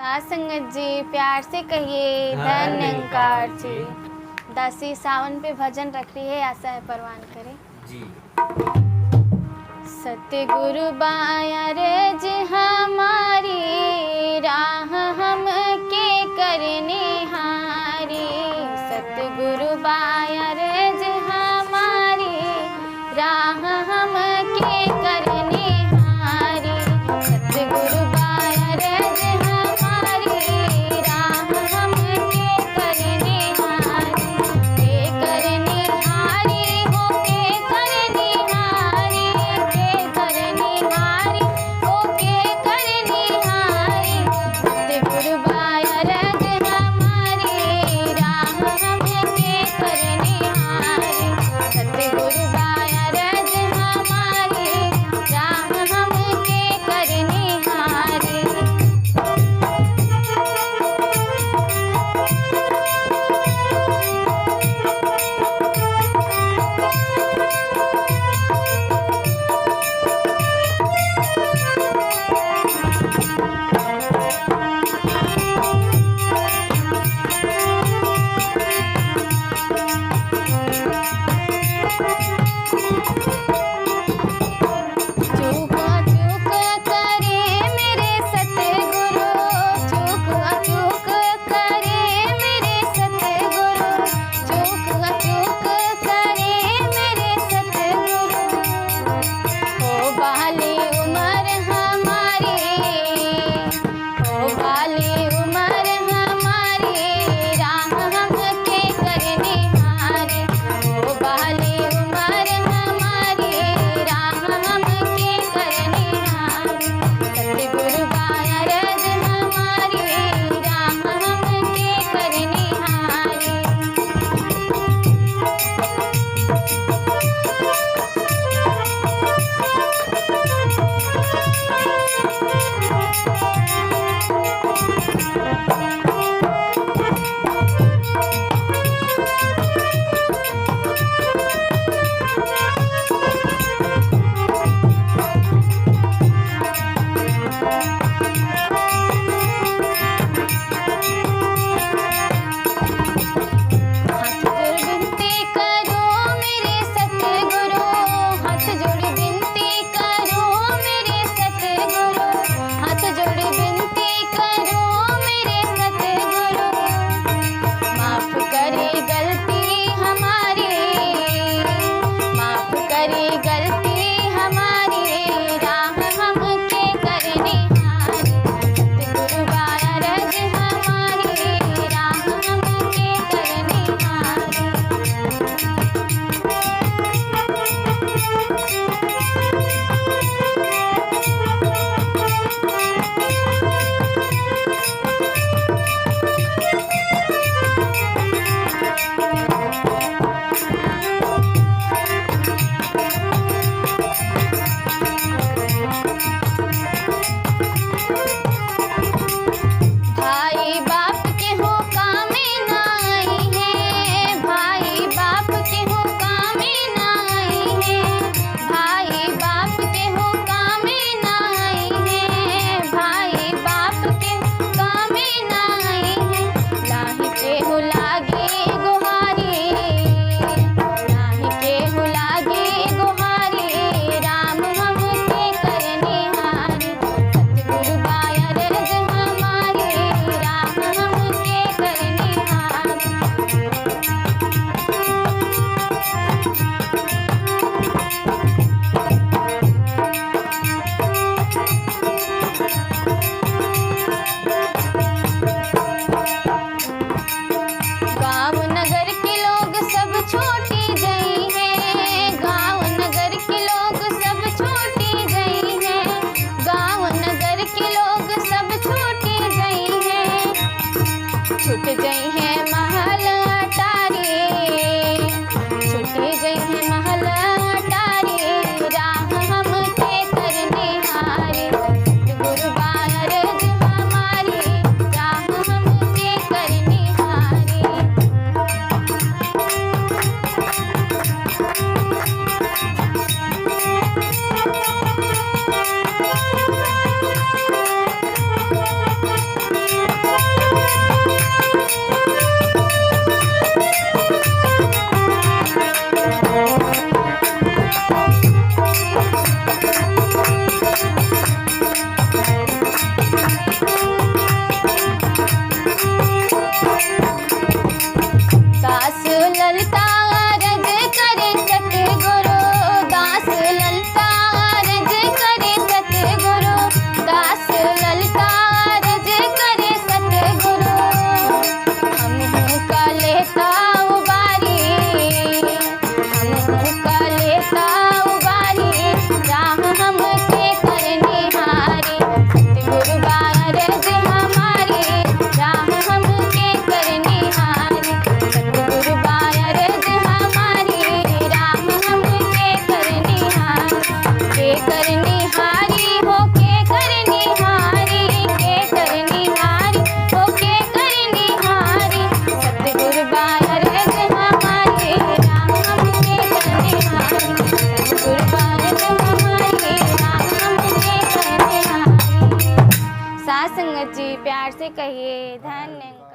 हाँ संगत जी, प्यार से कहिए धन्यकार जी। दासी सावन पे भजन रख रही है, आशा है परवान करे जी। सतगुरु बाया रज हमारी राह हम के करने हारी। सतगुरु बाया रज हमारी राह हम के करने हारी। सतगुरु बाया रज हमारी राह हम के करने हारी। के करने हारी हो के करने हारी। के करने हारी हो के करने हारी। सतगुरु बाया रज हमारी राह हम के करने हारी। सतगुरु बाया रज हमारी राह हम के करने हारी। चूक अचूक करे मेरे सतगुरु। चूक अचूक करे मेरे सतगुरु। चूक अचूक करे मेरे सतगुरु। हो बाली उमर हमारी। हो बाली उमर हमारी राह हम के करने हारे। हो बाली उमर हमारी राह हम के करने हारे। सतगुरु बाया रज हमारी राह हम के करने हारे। हाथ जोड़ विनती करो मेरे सतगुरु। हाथ जोड़ विनती करो मेरे सतगुरु। हाथ जोड़ विनती करो मेरे सतगुरु। माफ करे गलती हमारी। माफ करे गलती हमारी राह हम के करने हारे। सतगुरु बाया रज हमारी राह हम के करने हारे। भाई बाप के हो कामे ना आई है। भाई बाप के हो कामे ना आई है। भाई बाप के हो कामे ना आई है। भाई बाप के कामे ना आई है। लाही के हो लागे गुहारी। लाही के हो लागे गुहारी राम हम के करने हारे। सतगुरु बाया रज हमारी राह हम के करने हारे। गाँव नगर के लोग सब छोटी गई हैं। गाँव नगर के लोग सब छोटी गई हैं। गाँव नगर के लोग सब छोटी गई हैं। छूट गई है महल अटारी। छूट गई है महल अटारी राह हम के करने हारे। सतगुरु बाया रज हमारी राह हम के करने हारे। जी, प्यार से कहिए। धन्यवाद।